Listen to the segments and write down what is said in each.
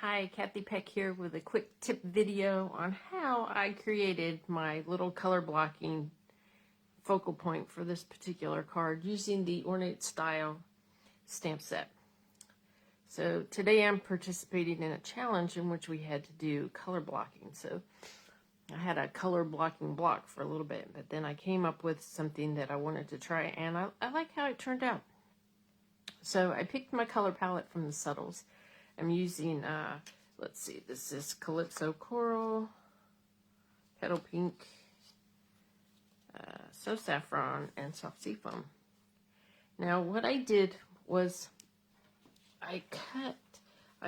Hi, Kathy Peck here with a quick tip video on how I created my little color blocking focal point for this particular card using the Ornate Style stamp set. So today I'm participating in a challenge in which we had to do color blocking. So I had a color blocking block for a little bit, but then I came up with something that I wanted to try, and I like how it turned out. So I picked my color palette from the Subtles. I'm using, let's see, this is Calypso Coral, Petal Pink, So Saffron, and Soft Seafoam. Now what I did was I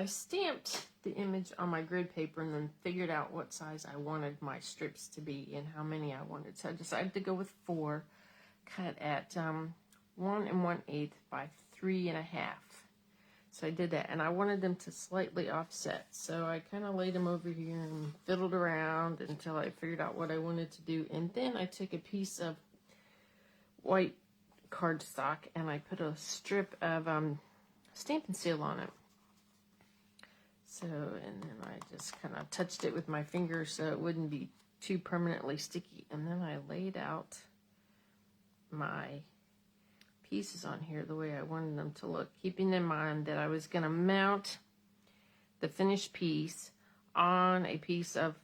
stamped the image on my grid paper and then figured out what size I wanted my strips to be and how many I wanted. So I decided to go with 4, cut at 1 1/8 by 3 1/2. So I did that, and I wanted them to slightly offset. So I kind of laid them over here and fiddled around until I figured out what I wanted to do. And then I took a piece of white cardstock and I put a strip of Stampin' Seal on it. So, and then I just kind of touched it with my finger so it wouldn't be too permanently sticky. And then I laid out my pieces on here the way I wanted them to look, keeping in mind that I was going to mount the finished piece on a piece of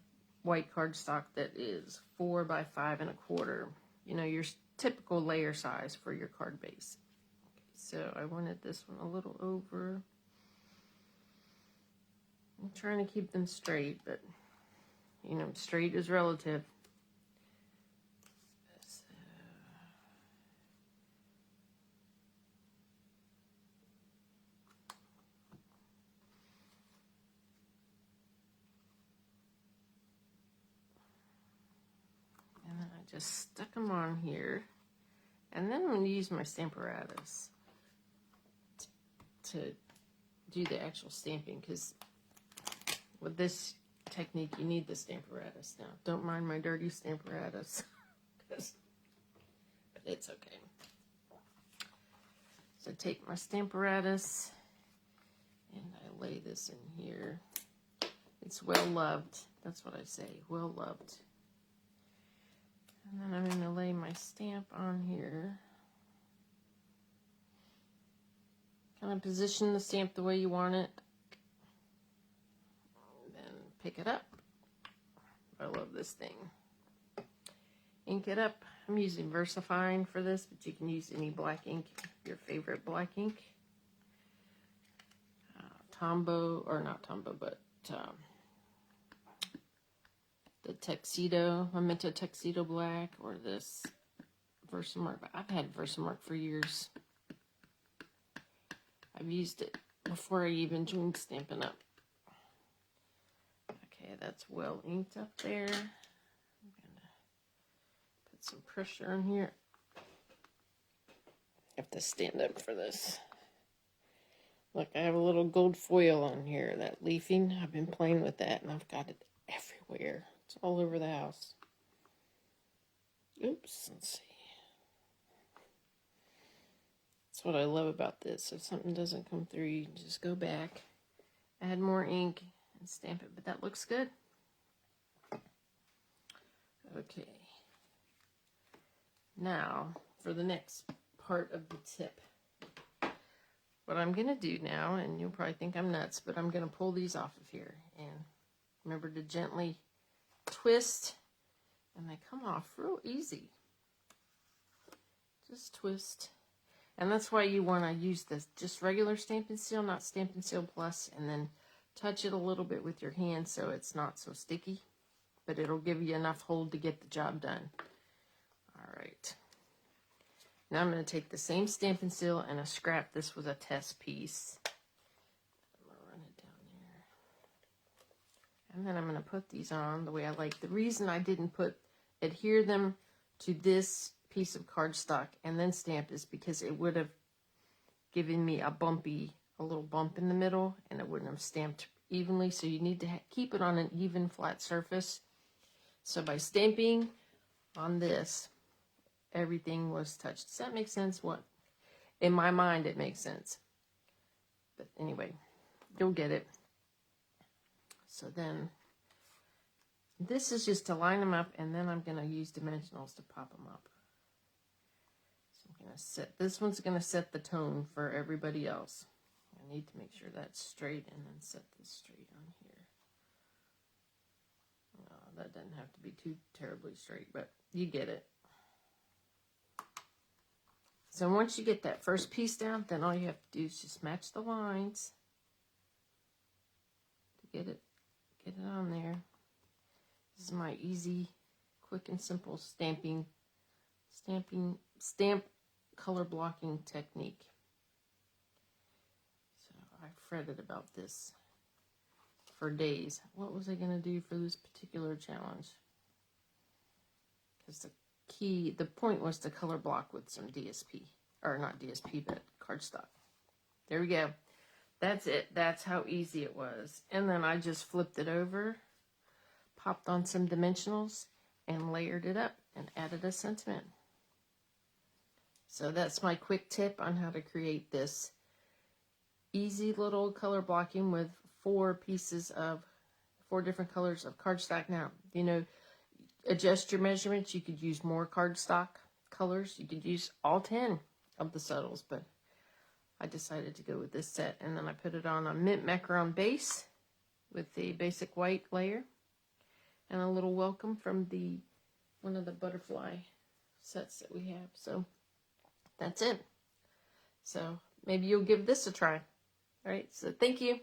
white cardstock that is 4 by 5 1/4. You know, your typical layer size for your card base. Okay, so I wanted this one a little over. I'm trying to keep them straight, but you know, straight is relative. Just stuck them on here, and then I'm going to use my Stamparatus to do the actual stamping, because with this technique you need the Stamparatus. Now don't mind my dirty Stamparatus, but it's okay. So I take my Stamparatus and I lay this in here. It's well loved, that's what I say, well loved. And then I'm going to lay my stamp on here. Kind of position the stamp the way you want it. Then pick it up. I love this thing. Ink it up. I'm using VersaFine for this, but you can use any black ink, your favorite black ink. Tombow, or not Tombow, but the Tuxedo, Memento Tuxedo Black, or this Versamark. I've had Versamark for years. I've used it before I even joined Stampin' Up. Okay, that's well inked up there. I'm gonna put some pressure on here. I have to stand up for this. Look, I have a little gold foil on here, that leafing. I've been playing with that and I've got it everywhere. It's all over the house. Oops, let's see. That's what I love about this. If something doesn't come through, you can just go back, add more ink, and stamp it. But that looks good. Okay. Now, for the next part of the tip. What I'm going to do now, and you'll probably think I'm nuts, but I'm going to pull these off of here. And remember to gently twist, and they come off real easy. Just twist. And that's why you want to use this just regular Stampin' Seal, not Stampin' Seal Plus, and then touch it a little bit with your hand so it's not so sticky, but it'll give you enough hold to get the job done. All right. Now I'm going to take the same Stampin' Seal and a scrap. This was a test piece. I'm going to run it down there. And then I'm going to put these on the way I like. The reason I didn't adhere them to this piece of cardstock and then stamp is because it would have given me a little bump in the middle, and it wouldn't have stamped evenly. So you need to keep it on an even flat surface. So by stamping on this, everything was touched. Does that make sense? What? In my mind, it makes sense. But anyway, you'll get it. So then this is just to line them up, and then I'm going to use dimensionals to pop them up. So I'm going to set, this one's going to set the tone for everybody else. I need to make sure that's straight and then set this straight on here. That doesn't have to be too terribly straight, but you get it. So once you get that first piece down, then all you have to do is just match the lines to get it on there. This is my easy, quick and simple stamp color blocking technique. So I fretted about this for days. What was I going to do for this particular challenge? Because the point was to color block with some DSP, or not DSP, but cardstock. There we go. That's it. That's how easy it was. And then I just flipped it over, popped on some dimensionals, and layered it up and added a sentiment. So that's my quick tip on how to create this easy little color blocking with 4 different colors of cardstock. Now, you know, adjust your measurements. You could use more cardstock colors. You could use all 10 of the subtles, but I decided to go with this set. And then I put it on a mint macaron base with the basic white layer and a little welcome from one of the butterfly sets that we have. So that's it. So maybe you'll give this a try. All right, so thank you.